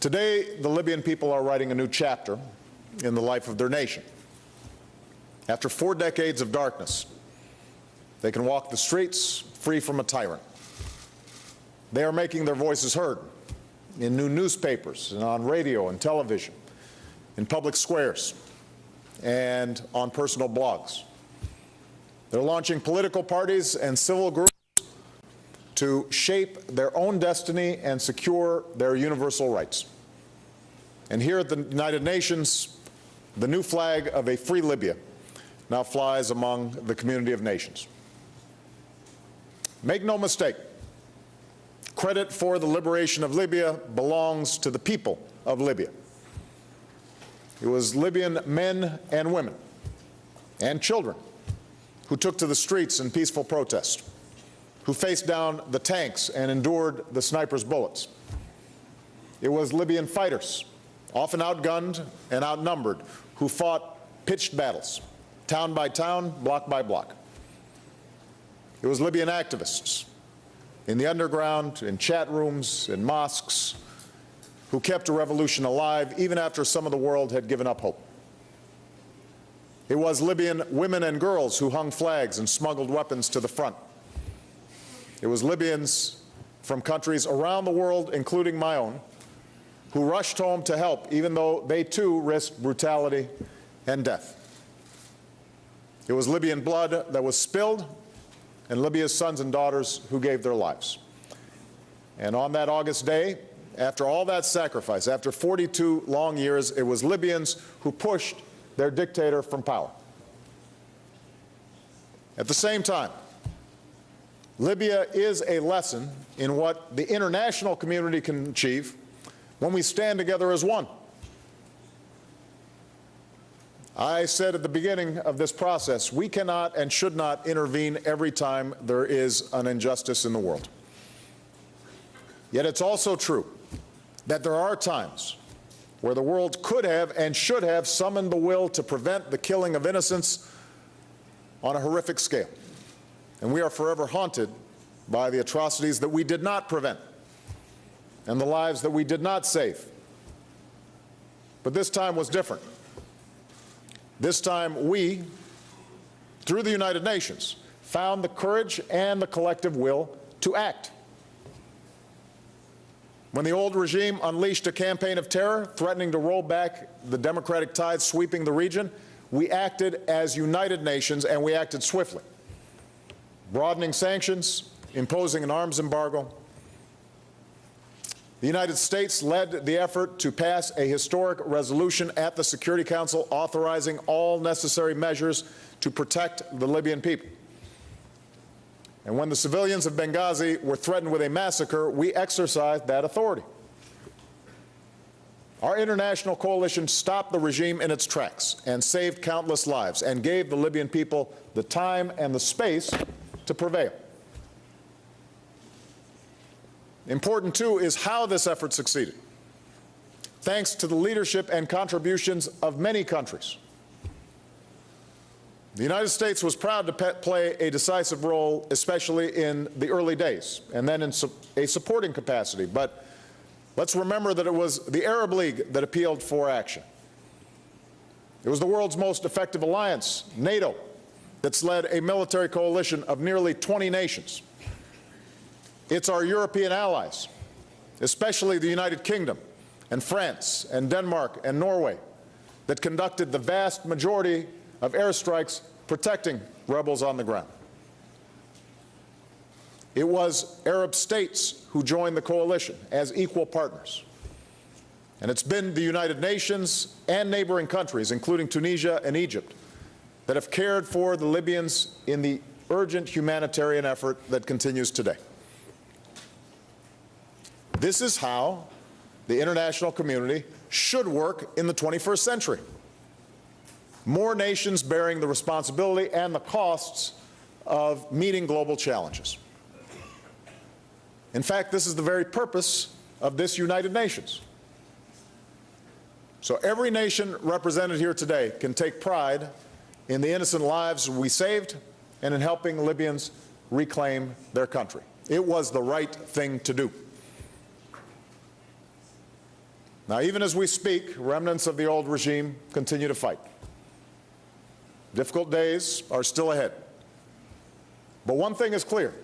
Today, the Libyan people are writing a new chapter in the life of their nation. After 4 decades of darkness, they can walk the streets free from a tyrant. They are making their voices heard in new newspapers and on radio and television, in public squares, and on personal blogs. They're launching political parties and civil groups to shape their own destiny and secure their universal rights. And here at the United Nations, the new flag of a free Libya now flies among the community of nations. Make no mistake, credit for the liberation of Libya belongs to the people of Libya. It was Libyan men and women and children who took to the streets in peaceful protest, who faced down the tanks and endured the snipers' bullets. It was Libyan fighters, often outgunned and outnumbered, who fought pitched battles, town by town, block by block. It was Libyan activists in the underground, in chat rooms, in mosques, who kept a revolution alive even after some of the world had given up hope. It was Libyan women and girls who hung flags and smuggled weapons to the front. It was Libyans from countries around the world, including my own, who rushed home to help, even though they too risked brutality and death. It was Libyan blood that was spilled, and Libya's sons and daughters who gave their lives. And on that August day, after all that sacrifice, after 42 long years, it was Libyans who pushed their dictator from power. At the same time, Libya is a lesson in what the international community can achieve when we stand together as one. I said at the beginning of this process, we cannot and should not intervene every time there is an injustice in the world. Yet it's also true that there are times where the world could have and should have summoned the will to prevent the killing of innocents on a horrific scale. And we are forever haunted by the atrocities that we did not prevent and the lives that we did not save. But this time was different. This time we, through the United Nations, found the courage and the collective will to act. When the old regime unleashed a campaign of terror, threatening to roll back the democratic tide sweeping the region, we acted as United Nations, and we acted swiftly, broadening sanctions, imposing an arms embargo. The United States led the effort to pass a historic resolution at the Security Council authorizing all necessary measures to protect the Libyan people. And when the civilians of Benghazi were threatened with a massacre, we exercised that authority. Our international coalition stopped the regime in its tracks and saved countless lives and gave the Libyan people the time and the space to prevail. Important, too, is how this effort succeeded. Thanks to the leadership and contributions of many countries. The United States was proud to play a decisive role, especially in the early days, and then in a supporting capacity. But let's remember that it was the Arab League that appealed for action. It was the world's most effective alliance, NATO, that's led a military coalition of nearly 20 nations. It's our European allies, especially the United Kingdom and France and Denmark and Norway, that conducted the vast majority of airstrikes protecting rebels on the ground. It was Arab states who joined the coalition as equal partners. And it's been the United Nations and neighboring countries, including Tunisia and Egypt, that have cared for the Libyans in the urgent humanitarian effort that continues today. This is how the international community should work in the 21st century. More nations bearing the responsibility and the costs of meeting global challenges. In fact, this is the very purpose of this United Nations. So every nation represented here today can take pride in the innocent lives we saved and in helping Libyans reclaim their country. It was the right thing to do. Now, even as we speak, remnants of the old regime continue to fight. Difficult days are still ahead. But one thing is clear.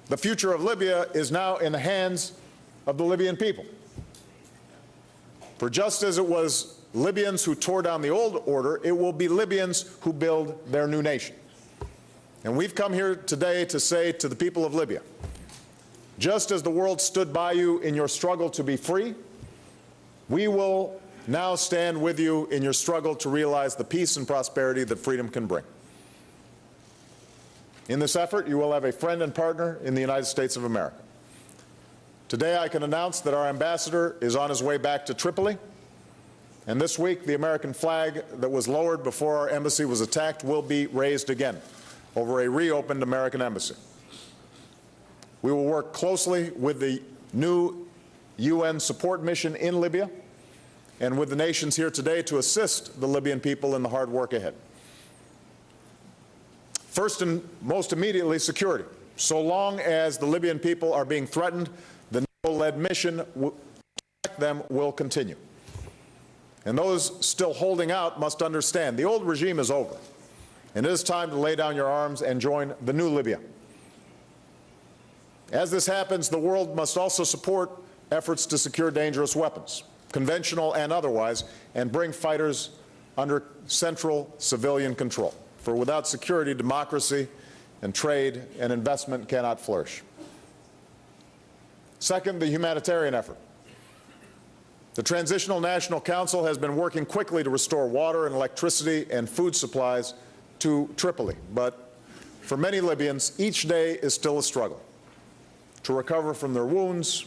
The future of Libya is now in the hands of the Libyan people. For just as it was Libyans who tore down the old order, it will be Libyans who build their new nation. And we've come here today to say to the people of Libya, just as the world stood by you in your struggle to be free, we will now stand with you in your struggle to realize the peace and prosperity that freedom can bring. In this effort, you will have a friend and partner in the United States of America. Today, I can announce that our ambassador is on his way back to Tripoli, and this week, the American flag that was lowered before our embassy was attacked will be raised again over a reopened American embassy. We will work closely with the new UN support mission in Libya and with the nations here today to assist the Libyan people in the hard work ahead. First and most immediately, security. So long as the Libyan people are being threatened, the NATO-led mission to protect them will continue. And those still holding out must understand the old regime is over, and it is time to lay down your arms and join the new Libya. As this happens, the world must also support efforts to secure dangerous weapons, conventional and otherwise, and bring fighters under central civilian control. For without security, democracy and trade and investment cannot flourish. Second, the humanitarian effort. The Transitional National Council has been working quickly to restore water and electricity and food supplies to Tripoli. But for many Libyans, each day is still a struggle to recover from their wounds,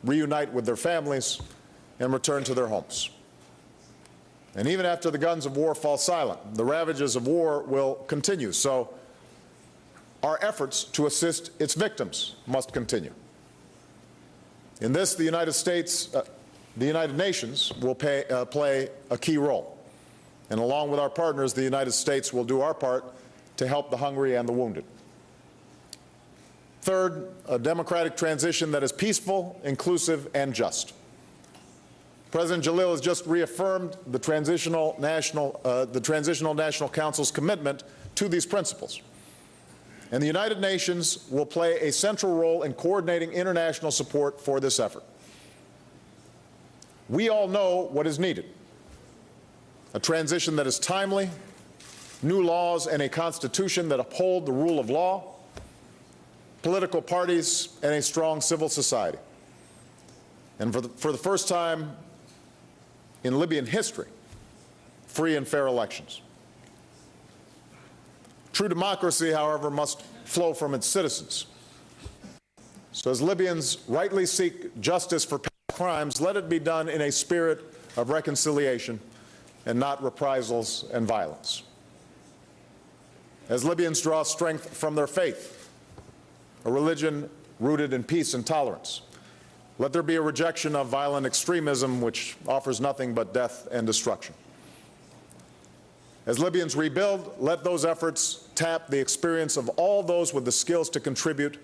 reunite with their families, and return to their homes. And even after the guns of war fall silent, the ravages of war will continue. So our efforts to assist its victims must continue. In this, the United Nations will play a key role. And along with our partners, the United States will do our part to help the hungry and the wounded. Third, a democratic transition that is peaceful, inclusive, and just. President Jalil has just reaffirmed the Transitional National Council's commitment to these principles. And the United Nations will play a central role in coordinating international support for this effort. We all know what is needed: a transition that is timely, new laws and a constitution that uphold the rule of law, political parties, and a strong civil society. And for the first time in Libyan history, free and fair elections. True democracy, however, must flow from its citizens. So as Libyans rightly seek justice for past crimes, let it be done in a spirit of reconciliation and not reprisals and violence. As Libyans draw strength from their faith, a religion rooted in peace and tolerance, let there be a rejection of violent extremism, which offers nothing but death and destruction. As Libyans rebuild, let those efforts tap the experience of all those with the skills to contribute,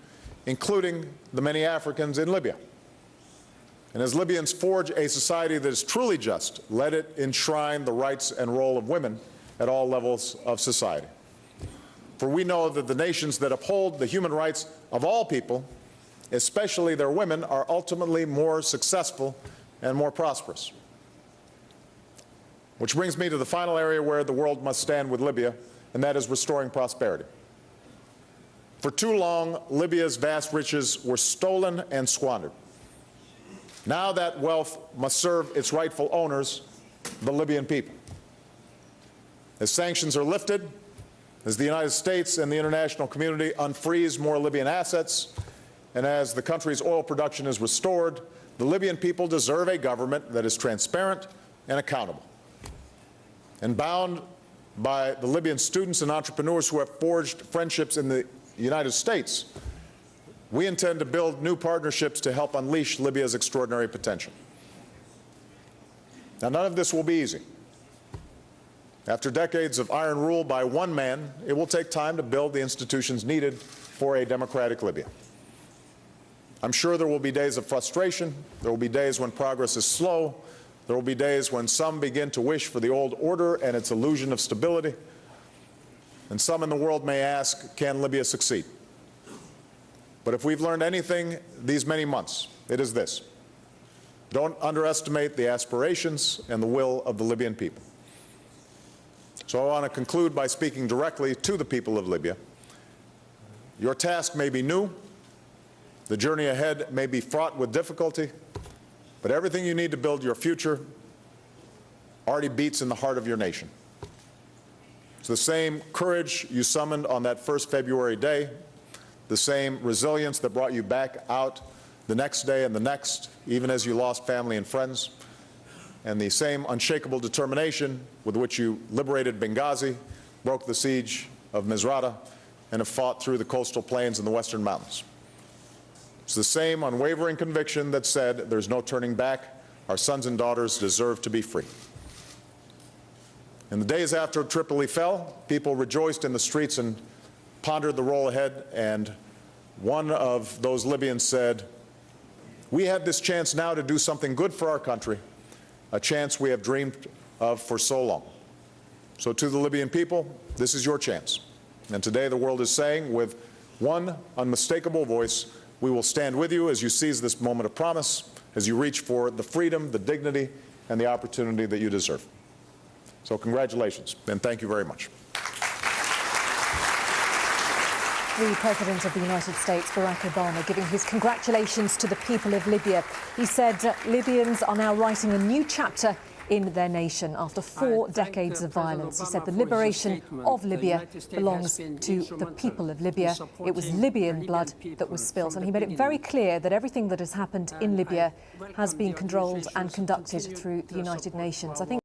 including the many Africans in Libya. And as Libyans forge a society that is truly just, let it enshrine the rights and role of women at all levels of society. For we know that the nations that uphold the human rights of all people, especially their women, are ultimately more successful and more prosperous. Which brings me to the final area where the world must stand with Libya, and that is restoring prosperity. For too long, Libya's vast riches were stolen and squandered. Now that wealth must serve its rightful owners, the Libyan people. As sanctions are lifted, as the United States and the international community unfreeze more Libyan assets, and as the country's oil production is restored, the Libyan people deserve a government that is transparent and accountable. And bound by the Libyan students and entrepreneurs who have forged friendships in the United States, we intend to build new partnerships to help unleash Libya's extraordinary potential. Now, none of this will be easy. After decades of iron rule by one man, it will take time to build the institutions needed for a democratic Libya. I'm sure there will be days of frustration. There will be days when progress is slow, There will be days when some begin to wish for the old order and its illusion of stability, and some in the world may ask, can Libya succeed? But if we've learned anything these many months, it is this: don't underestimate the aspirations and the will of the Libyan people. So I want to conclude by speaking directly to the people of Libya. Your task may be new, the journey ahead may be fraught with difficulty, but everything you need to build your future already beats in the heart of your nation. It's the same courage you summoned on that first February day, the same resilience that brought you back out the next day and the next, even as you lost family and friends, and the same unshakable determination with which you liberated Benghazi, broke the siege of Misrata, and have fought through the coastal plains and the western mountains. It's the same unwavering conviction that said there's no turning back. Our sons and daughters deserve to be free. In the days after Tripoli fell, people rejoiced in the streets and pondered the roll ahead, and one of those Libyans said, we have this chance now to do something good for our country, a chance we have dreamed of for so long. So to the Libyan people, this is your chance. And today the world is saying with one unmistakable voice, we will stand with you as you seize this moment of promise, as you reach for the freedom, the dignity, and the opportunity that you deserve. So congratulations, and thank you very much. The President of the United States, Barack Obama, giving his congratulations to the people of Libya. He said Libyans are now writing a new chapter in their nation after 4 decades of violence. He said the liberation of Libya belongs to the people of Libya. It was Libyan blood that was spilled, and he made it very clear that everything that has happened in Libya has been controlled and conducted through the United Nations. I think